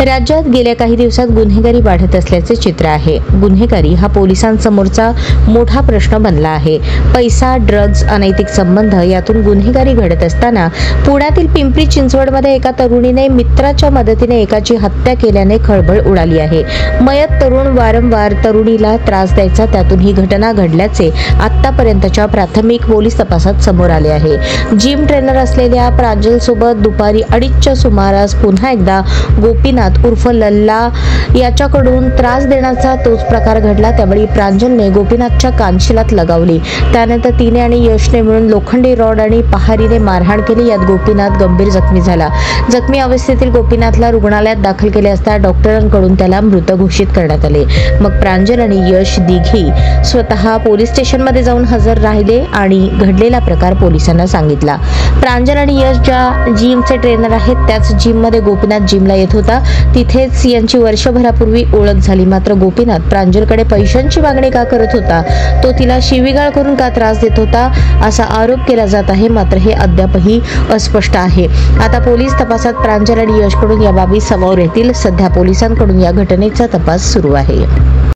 राज्यात गेल्या काही दिवसात गुन्हेगारी वाढत असल्याचे चित्र आहे। गुन्हेगारी हा पोलिसांसमोरचा मोठा प्रश्न बनला आहे। पैसा, ड्रग्ज, अनैतिक संबंध यातून गुन्हेगारी घडत असताना पुण्यातील पिंपरी चिंचवडमध्ये एका तरुणीने मित्राच्या मदतीने एकाची हत्या केल्याने खळबळ उडाली आहे। मयत तरुण वारंवार तरुणीला त्रास द्यायचा, त्यातून ही घटना घडल्याचे आतापर्यंतच्या प्राथमिक पोलीस तपासात समोर आले आहे। जिम ट्रेनर असलेल्या प्रांजल सोबत दुपारी 2:30च्या सुमारास पुन्हा एकदा गोपीनाथ उर्फ लल्ला याच्याकडून त्रास देण्याचा तोच प्रकार घडला। त्यावेळी प्रांजलने गोपीनाथच्या कानशिलात लगावली। त्यानंतर तिने आणि यशने मिळून लोखंडी रॉड आणि पहारीने मारहाण केली। यात गोपीनाथ गंभीर जखमी झाला। जखमी अवस्थेतील गोपीनाथला रुग्णालयात दाखल केले असता डॉक्टरांकडून त्याला मृत घोषित करण्यात आले। मग प्रांजल आणि यश दिघी स्वतः पोलीस स्टेशनमध्ये जाऊन हजर राहिले आणि घडलेला प्रकार पोलिसांना सांगितला। प्रांजल आणि यश ज्या जिमचे ट्रेनर आहेत त्याच जिममध्ये गोपीनाथ जिमला येत होता। तिथेच यांची वर्षभरापूर्वी ओळख झाली। मात्र गोपीनाथ प्रांजलकडे पैशांची मागणी का करत होता, तो तिला शिवीगाळ करून का त्रास देत होता, असा आरोप केला जात आहे। मात्र हे अद्यापही अस्पष्ट आहे। आता पोलीस तपासात प्रांजल आणि यशकडून या बाबी समोर येतील। सध्या पोलिसांकडून या घटनेचा तपास सुरू आहे।